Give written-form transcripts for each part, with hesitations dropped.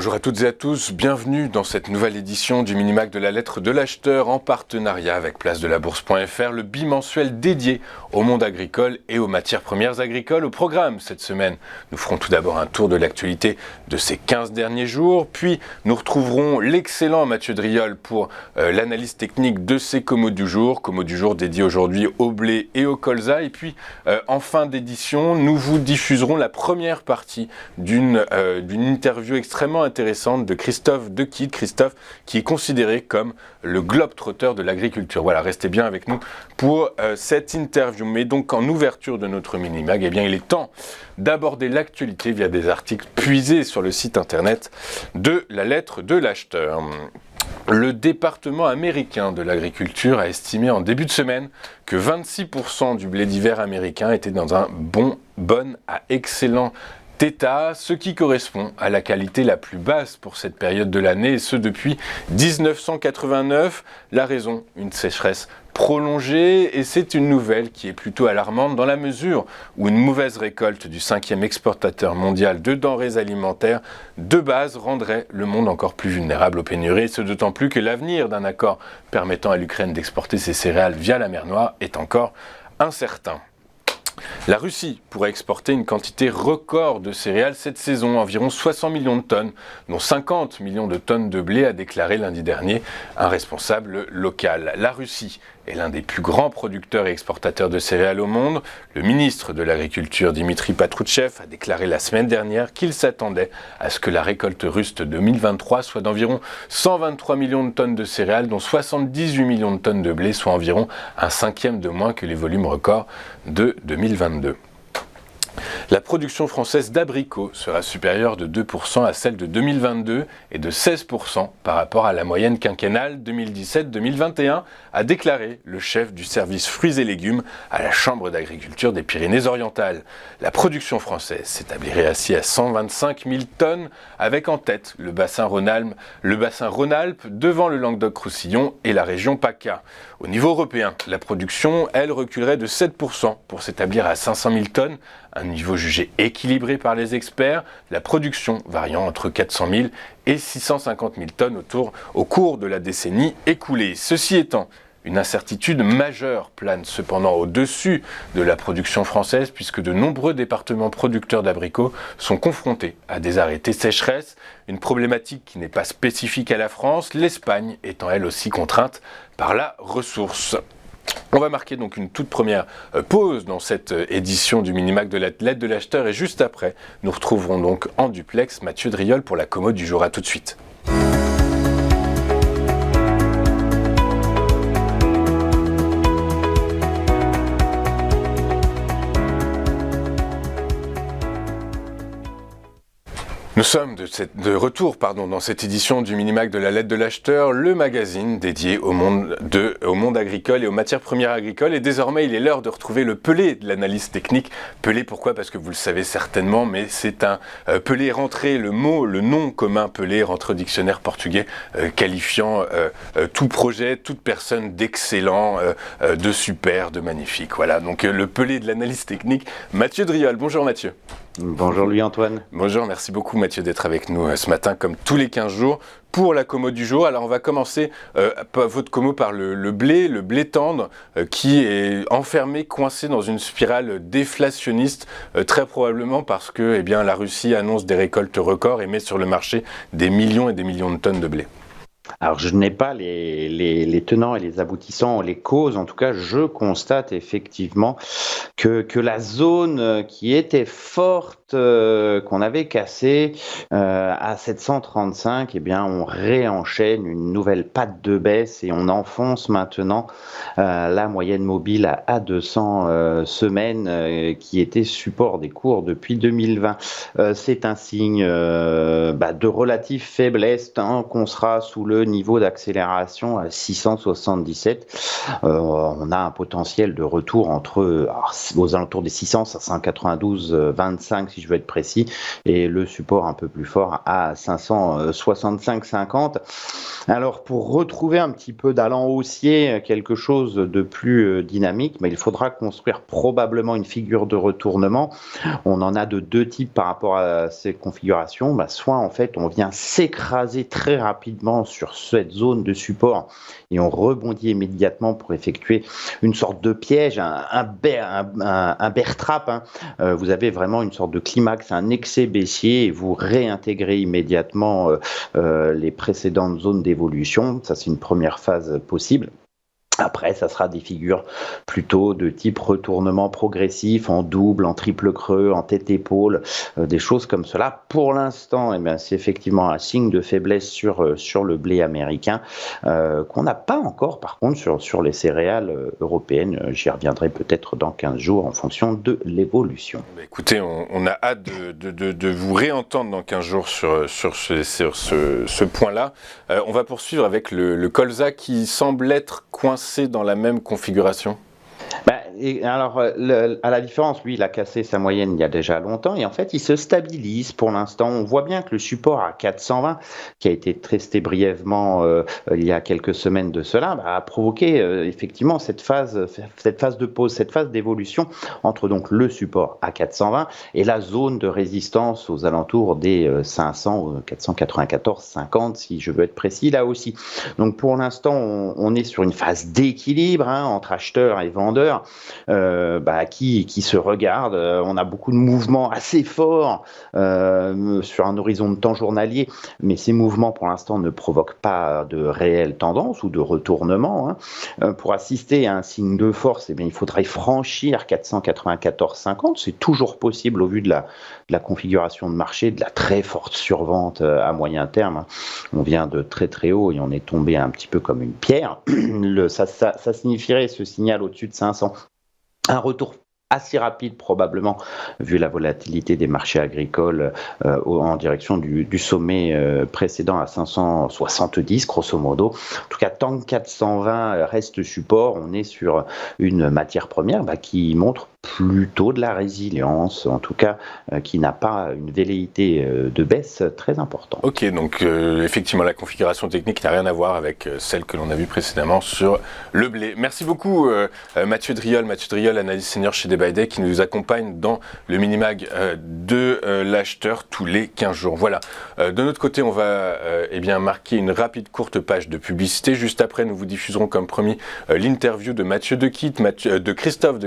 Bonjour à toutes et à tous, bienvenue dans cette nouvelle édition du Minimac de la lettre de l'acheteur en partenariat avec place-de-la-bourse.fr, le bimensuel dédié au monde agricole et aux matières premières agricoles. Au programme cette semaine, nous ferons tout d'abord un tour de l'actualité de ces 15 derniers jours, puis nous retrouverons l'excellent Mathieu Driol pour l'analyse technique de ces comos du jour dédié aujourd'hui au blé et au colza. Et puis en fin d'édition, nous vous diffuserons la première partie d'une interview extrêmement intéressante de Christophe Dequidt. Christophe qui est considéré comme le globe-trotteur de l'agriculture. Voilà, restez bien avec nous pour cette interview. Mais donc en ouverture de notre mini-mag, eh bien il est temps d'aborder l'actualité via des articles puisés sur le site internet de la lettre de l'acheteur. Le département américain de l'agriculture a estimé en début de semaine que 26% du blé d'hiver américain était dans un bon à excellent état, ce qui correspond à la qualité la plus basse pour cette période de l'année, et ce depuis 1989. La raison, une sécheresse prolongée, et c'est une nouvelle qui est plutôt alarmante dans la mesure où une mauvaise récolte du 5e exportateur mondial de denrées alimentaires de base rendrait le monde encore plus vulnérable aux pénuries, ce d'autant plus que l'avenir d'un accord permettant à l'Ukraine d'exporter ses céréales via la mer Noire est encore incertain. La Russie pourrait exporter une quantité record de céréales cette saison, environ 60 millions de tonnes, dont 50 millions de tonnes de blé, a déclaré lundi dernier un responsable local. La Russie est l'un des plus grands producteurs et exportateurs de céréales au monde. Le ministre de l'Agriculture, Dimitri Patrouchev, a déclaré la semaine dernière qu'il s'attendait à ce que la récolte russe de 2023 soit d'environ 123 millions de tonnes de céréales, dont 78 millions de tonnes de blé, soit environ un cinquième de moins que les volumes records de 2022. La production française d'abricots sera supérieure de 2% à celle de 2022 et de 16% par rapport à la moyenne quinquennale 2017-2021, a déclaré le chef du service fruits et légumes à la Chambre d'agriculture des Pyrénées-Orientales. La production française s'établirait ainsi à 125 000 tonnes, avec en tête le bassin Rhône-Alpes devant le Languedoc-Roussillon et la région PACA. Au niveau européen, la production, elle, reculerait de 7% pour s'établir à 500 000 tonnes, un niveau jugé équilibré par les experts, la production variant entre 400 000 et 650 000 tonnes au cours de la décennie écoulée. Ceci étant, une incertitude majeure plane cependant au-dessus de la production française, puisque de nombreux départements producteurs d'abricots sont confrontés à des arrêtés sécheresse, une problématique qui n'est pas spécifique à la France, l'Espagne étant elle aussi contrainte par la ressource. On va marquer donc une toute première pause dans cette édition du Minimac de la lettre de l'acheteur, et juste après, nous retrouverons donc en duplex Mathieu Driol pour la commo du jour. À tout de suite. Nous sommes de retour dans cette édition du Minimac de la lettre de l'acheteur, le magazine dédié au monde agricole et aux matières premières agricoles. Et désormais, il est l'heure de retrouver le Pelé de l'analyse technique. Pelé, pourquoi ? Parce que vous le savez certainement, mais c'est un Pelé rentré, le nom commun Pelé rentre au dictionnaire portugais, qualifiant tout projet, toute personne d'excellent, de super, de magnifique. Voilà, donc le Pelé de l'analyse technique, Mathieu Driol. Bonjour Mathieu. Bonjour Louis-Antoine. Bonjour, merci beaucoup Mathieu d'être avec nous ce matin comme tous les 15 jours pour la commo du jour. Alors on va commencer votre commo par le blé tendre qui est enfermé, coincé dans une spirale déflationniste, très probablement parce que la Russie annonce des récoltes records et met sur le marché des millions et des millions de tonnes de blé. Alors, je n'ai pas les tenants et les aboutissants, les causes. En tout cas, je constate effectivement que la zone qui était forte, qu'on avait cassée à 735, on réenchaîne une nouvelle patte de baisse et on enfonce maintenant la moyenne mobile à 200 semaines qui était support des cours depuis 2020. C'est un signe de relative faiblesse qu'on sera sous le le niveau d'accélération à 677. On a un potentiel de retour aux alentours des 600, 592,25 si je veux être précis, et le support un peu plus fort à 565,50. Alors pour retrouver un petit peu d'allant haussier, quelque chose de plus dynamique, mais il faudra construire probablement une figure de retournement. On en a de deux types par rapport à ces configurations. Soit en fait on vient s'écraser très rapidement sur cette zone de support et on rebondit immédiatement pour effectuer une sorte de piège, un bear trap. Vous avez vraiment une sorte de climax, un excès baissier et vous réintégrez immédiatement les précédentes zones d'évolution. Ça, c'est une première phase possible. Après, ça sera des figures plutôt de type retournement progressif, en double, en triple creux, en tête-épaule, des choses comme cela. Pour l'instant, c'est effectivement un signe de faiblesse sur le blé américain qu'on n'a pas encore, par contre, sur les céréales européennes. J'y reviendrai peut-être dans 15 jours en fonction de l'évolution. Écoutez, on a hâte de vous réentendre dans 15 jours sur ce point-là. On va poursuivre avec le colza qui semble être coincé dans la même configuration. À la différence, lui, il a cassé sa moyenne il y a déjà longtemps et en fait, il se stabilise pour l'instant. On voit bien que le support à 420, qui a été testé brièvement il y a quelques semaines de cela, a provoqué effectivement cette phase de pause, cette phase d'évolution entre donc le support à 420 et la zone de résistance aux alentours des 500, 494,50 si je veux être précis là aussi. Donc pour l'instant, on est sur une phase d'équilibre entre acheteurs et vendeurs. Qui se regardent. On a beaucoup de mouvements assez forts sur un horizon de temps journalier, mais ces mouvements pour l'instant ne provoquent pas de réelle tendance ou de retournement. Pour assister à un signe de force, il faudrait franchir 494,50. C'est toujours possible au vu de la configuration de marché, de la très forte survente à moyen terme. On vient de très très haut et on est tombé un petit peu comme une pierre. Ça signifierait ce signal au-dessus de 500. Un retour assez rapide probablement, vu la volatilité des marchés agricoles en direction du sommet précédent à 570, grosso modo. En tout cas, tant que 420 reste support, on est sur une matière première qui montre plutôt de la résilience, en tout cas qui n'a pas une velléité de baisse très importante. Ok, donc effectivement la configuration technique n'a rien à voir avec celle que l'on a vue précédemment sur le blé. Merci beaucoup Mathieu Driol, analyste senior chez Day by Day, qui nous accompagne dans le mini-mag de l'acheteur tous les 15 jours. Voilà, de notre côté on va marquer une rapide courte page de publicité. Juste après nous vous diffuserons comme promis l'interview de Christophe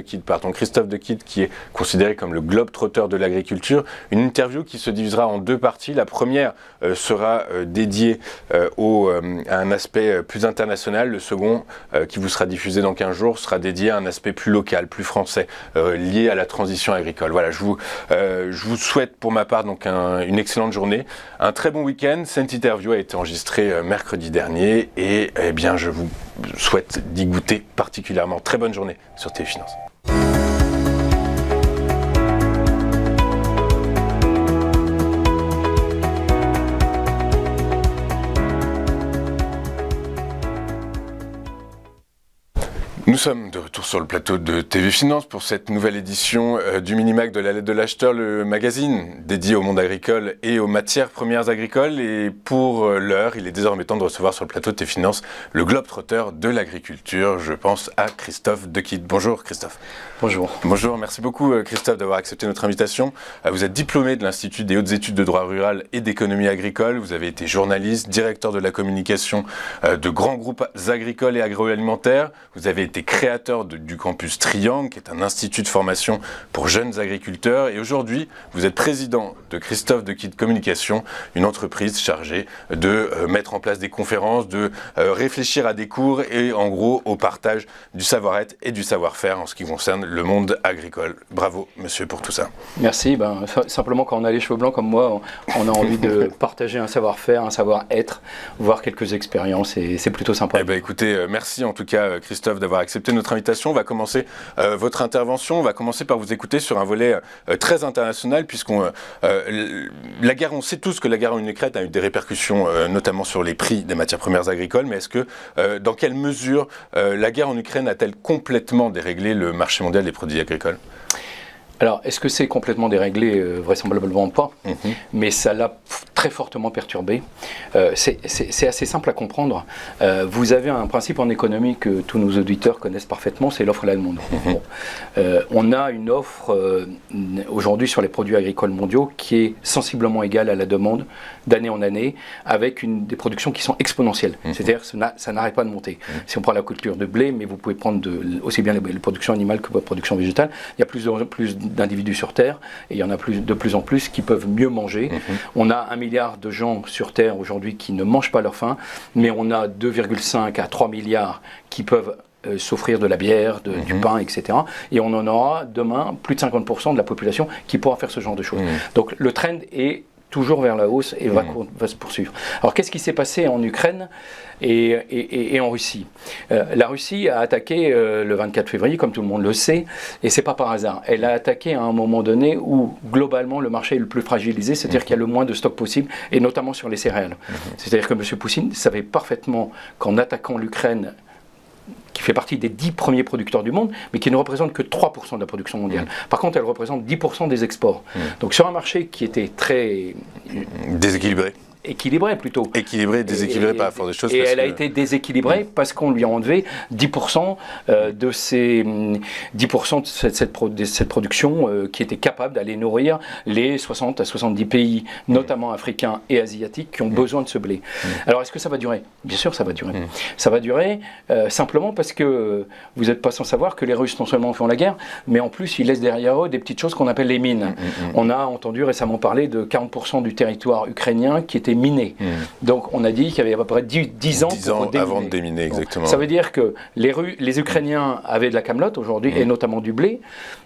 de Kidd, qui est considéré comme le globe-trotter de l'agriculture. Une interview qui se divisera en deux parties. La première sera dédiée à un aspect plus international. Le second, qui vous sera diffusé dans 15 jours, sera dédié à un aspect plus local, plus français, lié à la transition agricole. Voilà, je vous souhaite pour ma part donc une excellente journée, un très bon week-end. Cette interview a été enregistrée mercredi dernier et je vous souhaite d'y goûter particulièrement. Très bonne journée sur TV Finance. Nous sommes de retour sur le plateau de TV Finance pour cette nouvelle édition du Mini-Mag de la lettre de l'acheteur, le magazine dédié au monde agricole et aux matières premières agricoles. Et pour l'heure, il est désormais temps de recevoir sur le plateau de TV Finance le globe-trotter de l'agriculture. Je pense à Christophe de Kidd. Bonjour Christophe. Bonjour. Bonjour, merci beaucoup Christophe d'avoir accepté notre invitation. Vous êtes diplômé de l'Institut des hautes études de droit rural et d'économie agricole. Vous avez été journaliste, directeur de la communication de grands groupes agricoles et agroalimentaires. Vous avez été créateur du campus Triangle, qui est un institut de formation pour jeunes agriculteurs. Et aujourd'hui, vous êtes président de Christophe de Kidd Communication, une entreprise chargée de mettre en place des conférences, de réfléchir à des cours et en gros au partage du savoir-être et du savoir-faire en ce qui concerne le monde agricole. Bravo, monsieur, pour tout ça. Merci. Simplement, quand on a les cheveux blancs comme moi, on a envie de partager un savoir-faire, un savoir-être, voir quelques expériences et c'est plutôt sympa. Écoutez, merci en tout cas Christophe d'avoir accepté accepté notre invitation. On va commencer votre intervention. On va commencer par vous écouter sur un volet très international, la guerre, on sait tous que la guerre en Ukraine a eu des répercussions, notamment sur les prix des matières premières agricoles. Mais est-ce que, dans quelle mesure la guerre en Ukraine a-t-elle complètement déréglé le marché mondial des produits agricoles ? Alors, est-ce que c'est complètement déréglé ? Vraisemblablement pas, mais ça l'a très fortement perturbé. C'est assez simple à comprendre. Vous avez un principe en économie que tous nos auditeurs connaissent parfaitement, c'est l'offre et la demande. On a une offre aujourd'hui sur les produits agricoles mondiaux qui est sensiblement égale à la demande d'année en année, avec des productions qui sont exponentielles. C'est-à-dire que ça n'arrête pas de monter. Si on prend la culture de blé, mais vous pouvez prendre aussi bien les productions animales que la production végétale, il y a plus d'individus sur Terre, et il y en a de plus en plus qui peuvent mieux manger. On a 1 milliard de gens sur Terre aujourd'hui qui ne mangent pas leur faim, mais on a 2,5 à 3 milliards qui peuvent s'offrir de la bière, du pain, etc. Et on en aura demain plus de 50% de la population qui pourra faire ce genre de choses. Donc le trend est toujours vers la hausse et va se poursuivre. Alors qu'est-ce qui s'est passé en Ukraine et en Russie ? La Russie a attaqué le 24 février, comme tout le monde le sait, et c'est pas par hasard. Elle a attaqué à un moment donné où globalement le marché est le plus fragilisé, c'est-à-dire qu'il y a le moins de stock possible, et notamment sur les céréales. C'est-à-dire que M. Poutine savait parfaitement qu'en attaquant l'Ukraine, qui fait partie des 10 premiers producteurs du monde, mais qui ne représente que 3% de la production mondiale. Par contre, elle représente 10% des exports. Donc sur un marché qui était très déséquilibré. Équilibré plutôt. Équilibré, déséquilibré par la force des choses. Et elle a été déséquilibrée parce qu'on lui a enlevé 10% de cette production qui était capable d'aller nourrir les 60 à 70 pays, notamment africains et asiatiques, qui ont besoin de ce blé. Alors est-ce que ça va durer ? Bien sûr, ça va durer. Ça va durer simplement parce que vous n'êtes pas sans savoir que les Russes non seulement font la guerre, mais en plus ils laissent derrière eux des petites choses qu'on appelle les mines. On a entendu récemment parler de 40% du territoire ukrainien qui était miné. Donc on a dit qu'il y avait à peu près 10 ans avant de déminer, exactement. Ça veut dire que les Ukrainiens avaient de la camelote aujourd'hui, et notamment du blé,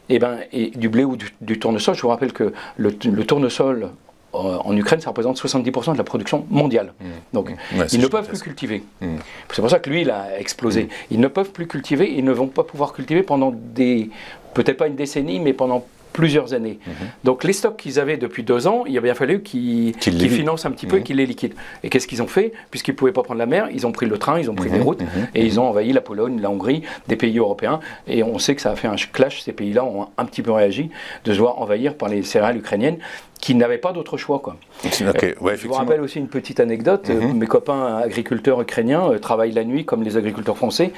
et du blé ou du tournesol. Je vous rappelle que le tournesol en Ukraine, ça représente 70% de la production mondiale. Donc, ils ne peuvent plus cultiver. C'est pour ça que lui, il a explosé. Ils ne peuvent plus cultiver, ils ne vont pas pouvoir cultiver pendant peut-être pas une décennie, mais pendant plusieurs années. Donc les stocks qu'ils avaient depuis 2 ans, il a bien fallu qu'ils financent un petit peu et qu'ils les liquident. Et qu'est-ce qu'ils ont fait ? Puisqu'ils ne pouvaient pas prendre la mer, ils ont pris le train, ils ont pris les routes, et ils ont envahi la Pologne, la Hongrie, des pays européens. Et on sait que ça a fait un clash, ces pays-là ont un petit peu réagi, de se voir envahir par les céréales ukrainiennes, qui n'avaient pas d'autre choix, quoi. Je vous rappelle aussi une petite anecdote. Mes copains agriculteurs ukrainiens travaillent la nuit comme les agriculteurs français,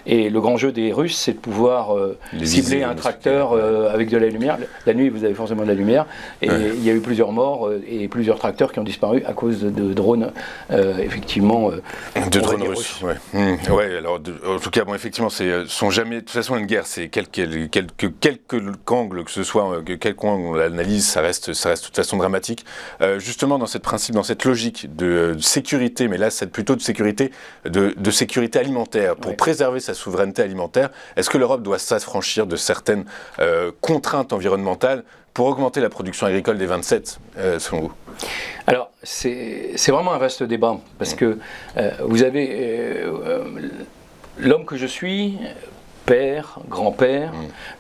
et le grand jeu des Russes, c'est de pouvoir cibler un tracteur avec de la lumière. La nuit, vous avez forcément de la lumière, et il y a eu plusieurs morts et plusieurs tracteurs qui ont disparu à cause de drones, effectivement. De drones russes, alors, en tout cas, effectivement, sont jamais. De toute façon, une guerre, c'est quelque angle que ce soit, quelque angle on l'analyse, ça reste de toute façon dramatique. Justement, dans cette logique de sécurité, mais là, c'est plutôt de sécurité alimentaire, pour préserver sa souveraineté alimentaire, est-ce que l'Europe doit s'affranchir de certaines contraintes environnementales pour augmenter la production agricole des 27, selon vous ? Alors, c'est vraiment un vaste débat, parce que vous avez l'homme que je suis, père, grand-père,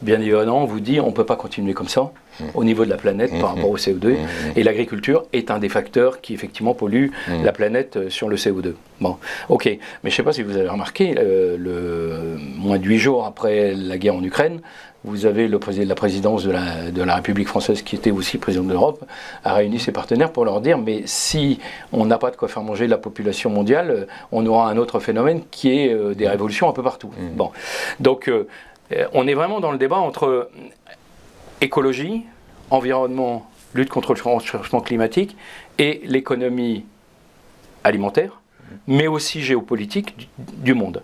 bien évidemment, vous dit on ne peut pas continuer comme ça au niveau de la planète par rapport au CO2, et l'agriculture est un des facteurs qui effectivement pollue la planète sur le CO2. Bon, ok, mais je ne sais pas si vous avez remarqué, moins de 8 jours après la guerre en Ukraine, vous avez le président de la présidence de la République française, qui était aussi président de l'Europe, a réuni ses partenaires pour leur dire, mais si on n'a pas de quoi faire manger la population mondiale, on aura un autre phénomène qui est des révolutions un peu partout. Bon, donc on est vraiment dans le débat entre écologie, environnement, lutte contre le changement climatique et l'économie alimentaire, mais aussi géopolitique du monde.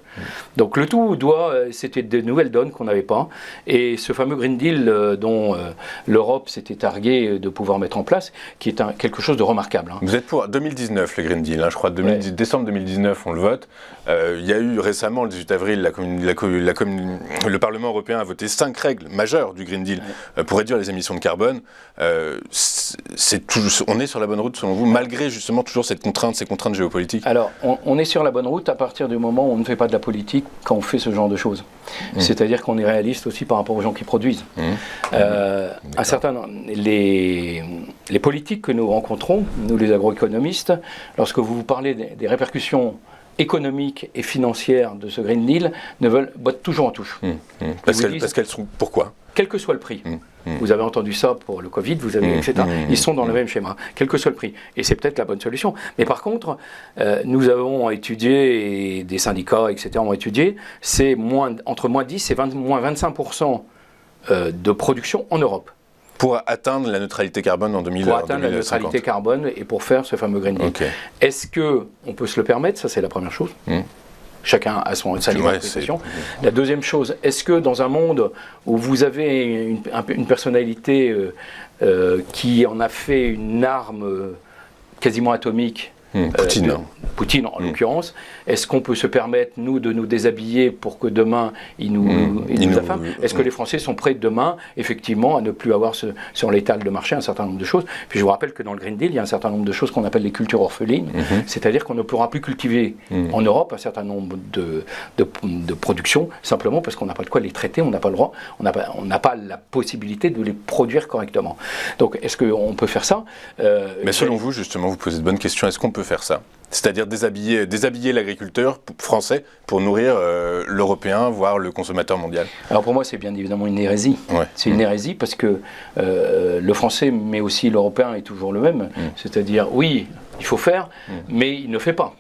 Donc le tout c'était de nouvelles donnes qu'on n'avait pas, et ce fameux Green Deal dont l'Europe s'était targuée de pouvoir mettre en place, qui est quelque chose de remarquable. Vous êtes pour 2019, le Green Deal, je crois, décembre 2019, on le vote. Il y a eu récemment, le 18 avril, le Parlement européen a voté 5 règles majeures du Green Deal pour réduire les émissions de carbone. On est sur la bonne route, selon vous, malgré justement toujours ces contraintes géopolitiques ? Alors, Alors, on est sur la bonne route à partir du moment où on ne fait pas de la politique quand on fait ce genre de choses. C'est-à-dire qu'on est réaliste aussi par rapport aux gens qui produisent. Les politiques que nous rencontrons, nous les agroéconomistes, lorsque vous parlez des répercussions économiques et financières de ce Green Deal, bottent toujours en touche. Parce qu'elles sont... Pourquoi ? Quel que soit le prix. Vous avez entendu ça pour le Covid, etc. Ils sont dans le même schéma, quel que soit le prix. Et c'est peut-être la bonne solution. Mais par contre, nous avons étudié, et des syndicats, etc. ont étudié, c'est entre moins 10 et moins 25% de production en Europe. Pour atteindre la neutralité carbone en 2050. Pour atteindre la neutralité carbone et pour faire ce fameux Green Deal. Okay. Est-ce qu'on peut se le permettre ? Ça, c'est la première chose. Chacun a sa libre appréciation. La deuxième chose, est-ce que dans un monde où vous avez une personnalité qui en a fait une arme quasiment atomique, Poutine en l'occurrence, est-ce qu'on peut se permettre, nous, de nous déshabiller pour que demain, il nous affame ? Est-ce que les Français sont prêts demain, effectivement, à ne plus avoir sur l'étal de marché un certain nombre de choses ? Puis je vous rappelle que dans le Green Deal, il y a un certain nombre de choses qu'on appelle les cultures orphelines, c'est-à-dire qu'on ne pourra plus cultiver en Europe un certain nombre de productions, simplement parce qu'on n'a pas de quoi les traiter, on n'a pas le droit, on n'a pas la possibilité de les produire correctement. Donc, est-ce qu'on peut faire ça ? Mais selon vous, justement, vous posez de bonnes questions, est-ce qu'on peut faire ça ? C'est-à-dire déshabiller l'agriculteur français pour nourrir l'Européen, voire le consommateur mondial. Alors pour moi, c'est bien évidemment une hérésie. Ouais. C'est une hérésie parce que le français, mais aussi l'Européen, est toujours le même. C'est-à-dire, oui, il faut faire, mais il ne fait pas.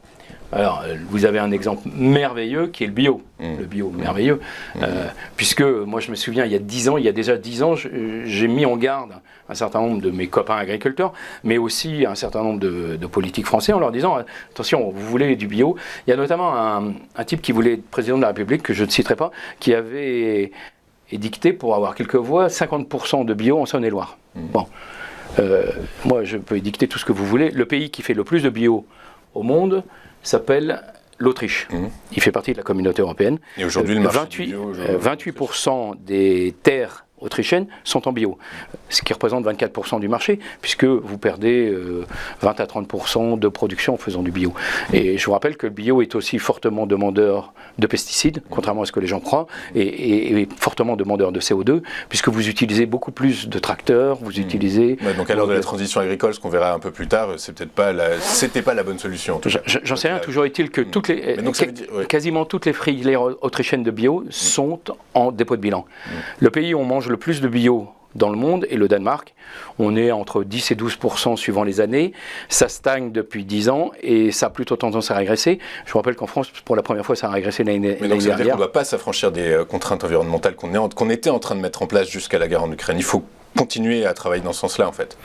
Alors, vous avez un exemple merveilleux qui est le bio. Le bio, merveilleux. Puisque, moi, je me souviens, il y a déjà 10 ans, j'ai mis en garde un certain nombre de mes copains agriculteurs, mais aussi un certain nombre de politiques français, en leur disant, attention, vous voulez du bio. Il y a notamment un type qui voulait être président de la République, que je ne citerai pas, qui avait édicté, pour avoir quelques voix, 50% de bio en Saône-et-Loire. Bon. Moi, je peux édicter tout ce que vous voulez. Le pays qui fait le plus de bio au monde s'appelle l'Autriche. Il fait partie de la communauté européenne. Et aujourd'hui, le marché 28% des terres autrichiennes sont en bio, ce qui représente 24% du marché, puisque vous perdez 20 à 30% de production en faisant du bio. Et je vous rappelle que le bio est aussi fortement demandeur de pesticides, contrairement à ce que les gens croient, et fortement demandeur de CO2, puisque vous utilisez beaucoup plus de tracteurs, vous utilisez... Ouais, donc à l'heure de la transition agricole, ce qu'on verra un peu plus tard, c'était pas la bonne solution. J'en sais rien, toujours est-il que quasiment toutes les filières autrichiennes de bio sont en dépôt de bilan. Le pays où on mange le plus de bio dans le monde est le Danemark. On est entre 10 et 12% suivant les années. Ça stagne depuis 10 ans et ça a plutôt tendance à régresser. Je vous rappelle qu'en France, pour la première fois, ça a régressé l'année dernière. Mais donc ça veut dire qu'on ne doit pas s'affranchir des contraintes environnementales qu'on était en train de mettre en place jusqu'à la guerre en Ukraine. Il faut continuer à travailler dans ce sens-là, en fait.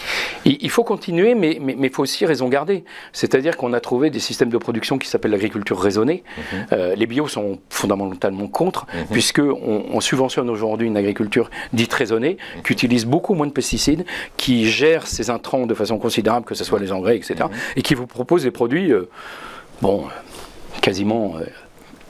Il faut continuer, mais il faut aussi raison garder. C'est-à-dire qu'on a trouvé des systèmes de production qui s'appellent l'agriculture raisonnée. Les bio sont fondamentalement contre, puisqu'on subventionne aujourd'hui une agriculture dite raisonnée, qui utilise beaucoup moins de pesticides, qui gère ses intrants de façon considérable, que ce soit les engrais, etc., et qui vous propose des produits, quasiment...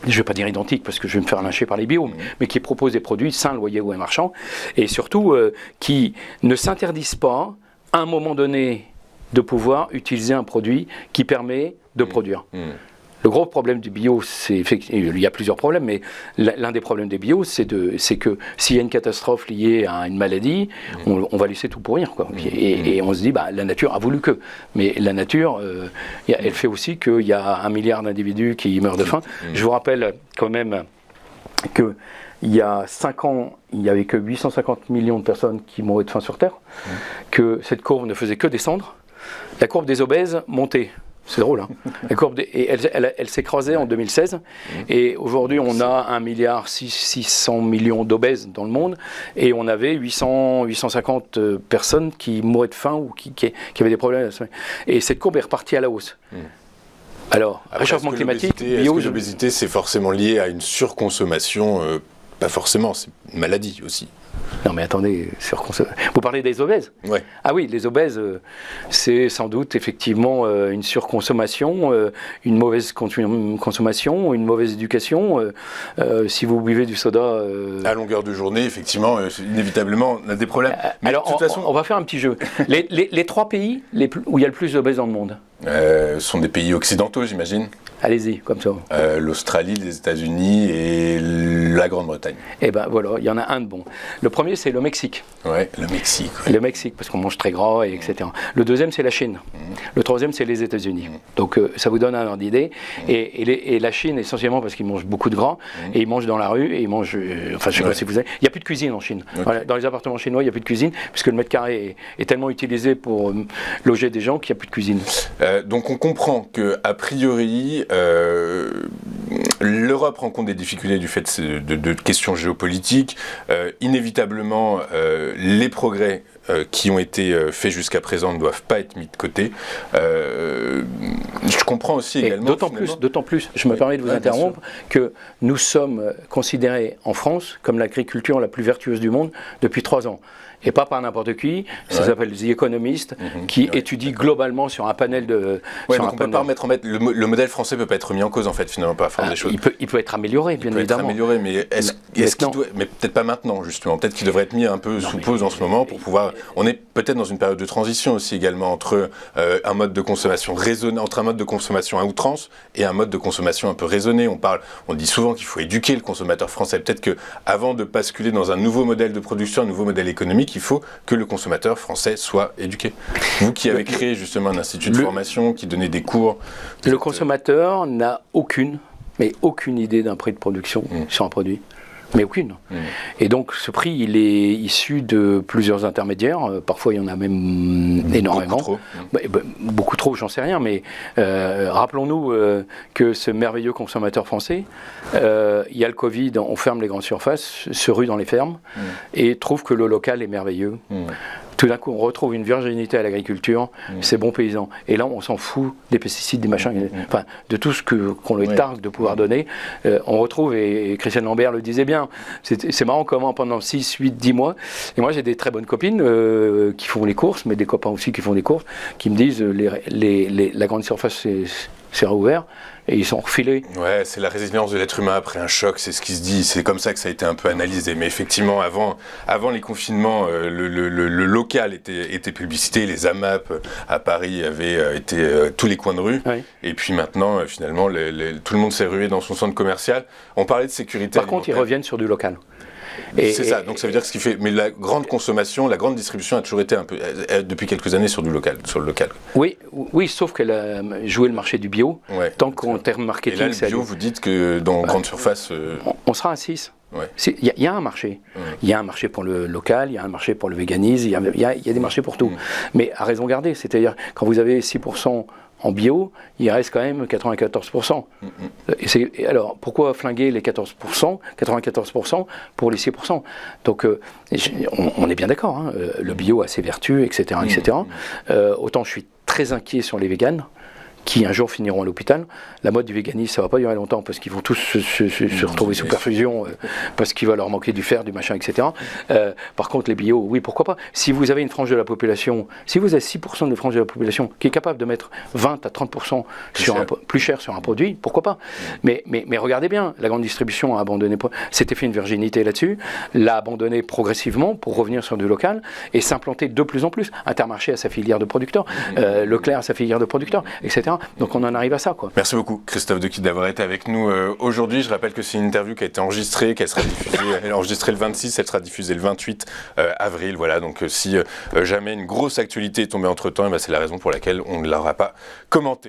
je ne vais pas dire identique parce que je vais me faire lyncher par les bio, mais qui proposent des produits sains, loyaux et marchands, et surtout qui ne s'interdisent pas, à un moment donné, de pouvoir utiliser un produit qui permet de produire. Le gros problème du bio, il y a plusieurs problèmes, mais l'un des problèmes des bio, c'est que s'il y a une catastrophe liée à une maladie, on va laisser tout pourrir, quoi. Et on se dit, la nature a voulu que. Mais la nature, elle fait aussi qu'il y a 1 milliard d'individus qui meurent de faim. Je vous rappelle quand même qu'il y a 5 ans, il n'y avait que 850 millions de personnes qui mouraient de faim sur Terre, que cette courbe ne faisait que descendre. La courbe des obèses montait. C'est drôle, hein. La courbe elle s'est creusée en 2016 et aujourd'hui on a 1,6 milliard d'obèses dans le monde et on avait 850 personnes qui mouraient de faim ou qui avaient des problèmes. Et cette courbe est repartie à la hausse. Alors, réchauffement climatique, est-ce que l'obésité c'est forcément lié à une surconsommation Pas forcément, c'est une maladie aussi. Non mais attendez, vous parlez des obèses ? Ouais. Ah oui, les obèses, c'est sans doute effectivement une surconsommation, une mauvaise consommation, une mauvaise éducation. Si vous buvez du soda... À longueur de journée, effectivement, inévitablement, on a des problèmes. Mais alors, de toute façon... on va faire un petit jeu. Les 3 pays où il y a le plus d'obèses dans le monde sont des pays occidentaux, j'imagine. Allez-y, comme ça. L'Australie, les États-Unis et la Grande-Bretagne. Eh ben voilà, il y en a un de bon. Le premier, c'est le Mexique. Ouais, le Mexique. Ouais. Le Mexique, parce qu'on mange très gras, etc. Le deuxième, c'est la Chine. Le troisième, c'est les États-Unis. Donc ça vous donne un ordre d'idée. Et la Chine, essentiellement, parce qu'ils mangent beaucoup de gras, et ils mangent dans la rue, et ils mangent... enfin, je sais pas si vous avez... Il n'y a plus de cuisine en Chine. Okay. Voilà, dans les appartements chinois, il n'y a plus de cuisine, puisque le mètre carré est tellement utilisé pour loger des gens qu'il n'y a plus de cuisine. Donc on comprend qu'a priori, l'Europe rencontre des difficultés du fait de questions géopolitiques. Inévitablement, les progrès qui ont été faits jusqu'à présent ne doivent pas être mis de côté. Je comprends aussi également... D'autant plus, je me permets de vous interrompre, que nous sommes considérés en France comme l'agriculture la plus vertueuse du monde depuis 3 ans. Et pas par n'importe qui, ça s'appelle The Economist, qui étudie globalement sur un panel de... Ouais, donc on peut pas remettre le modèle français peut pas être remis en cause en fait, finalement, par la force des choses. Il peut être amélioré, bien évidemment. Il peut être amélioré, mais est-ce qu'il doit... Mais peut-être pas maintenant, justement. Peut-être qu'il devrait être mis un peu sous pause en ce moment pour pouvoir... On est peut-être dans une période de transition aussi également entre un mode de consommation raisonné, entre un mode de consommation à outrance et un mode de consommation un peu raisonné. On dit souvent qu'il faut éduquer le consommateur français. Peut-être que avant de basculer dans un nouveau modèle de production, un nouveau modèle économique, il faut que le consommateur français soit éduqué. Vous qui avez créé justement un institut de formation, qui donnait des cours... Le consommateur n'a aucune idée d'un prix de production sur un produit. Mais aucune. Et donc ce prix, il est issu de plusieurs intermédiaires. Parfois, il y en a même énormément. Beaucoup trop, j'en sais rien. Mais rappelons-nous que ce merveilleux consommateur français, il y a le Covid, on ferme les grandes surfaces, se rue dans les fermes et trouve que le local est merveilleux. Tout d'un coup, on retrouve une virginité à l'agriculture, c'est bon paysan. Et là, on s'en fout des pesticides, des machins, enfin, de tout ce qu'on lui targue de pouvoir donner. On retrouve, et Christiane Lambert le disait bien, c'est marrant comment pendant 6, 8, 10 mois, et moi j'ai des très bonnes copines qui font les courses, mais des copains aussi qui font des courses, qui me disent la grande surface c'est réouvert. Et ils sont refilés. Ouais, c'est la résilience de l'être humain après un choc, c'est ce qui se dit. C'est comme ça que ça a été un peu analysé. Mais effectivement, avant les confinements, le local était publicité. Les AMAP à Paris avaient été tous les coins de rue. Oui. Et puis maintenant, finalement, tout le monde s'est rué dans son centre commercial. On parlait de sécurité alimentaire. Contre, ils reviennent sur du local. C'est ça, donc ça veut dire ce qui fait. Mais la grande consommation, la grande distribution a toujours été un peu, depuis quelques années sur le local. Oui, sauf qu'elle a joué le marché du bio. Ouais, tant qu'en termes marketing. Et là, le bio, vous dites que dans grande surface. On sera à 6. Il y a un marché. Il y a un marché pour le local, il y a un marché pour le véganisme, il y a des marchés pour tout. Mais à raison garder, c'est-à-dire quand vous avez 6% en bio, il reste quand même 94%. Et alors, pourquoi flinguer les 14%, 94% pour les 6%? Donc, on est bien d'accord, hein, le bio a ses vertus, etc. etc. Autant je suis très inquiet sur les véganes, qui un jour finiront à l'hôpital. La mode du véganisme, ça ne va pas durer longtemps parce qu'ils vont tous se retrouver sous perfusion, parce qu'il va leur manquer du fer, du machin, etc. Par contre, les bio, oui, pourquoi pas. Si vous avez une frange de la population, si vous avez 6% de frange de la population qui est capable de mettre 20 à 30% plus cher sur un produit, pourquoi pas. Mais regardez bien, la grande distribution a abandonné, s'était fait une virginité là-dessus, l'a abandonné progressivement pour revenir sur du local et s'implanter de plus en plus. Intermarché a sa filière de producteurs, Leclerc a sa filière de producteurs, etc. Donc on en arrive à ça, quoi. Merci beaucoup Christophe Dequitte d'avoir été avec nous aujourd'hui. Je rappelle que c'est une interview qui a été enregistrée, qu'elle sera diffusée, elle est enregistrée le 26, elle sera diffusée le 28 avril. Voilà, donc si jamais une grosse actualité est tombée entre-temps, c'est la raison pour laquelle on ne l'aura pas commenté.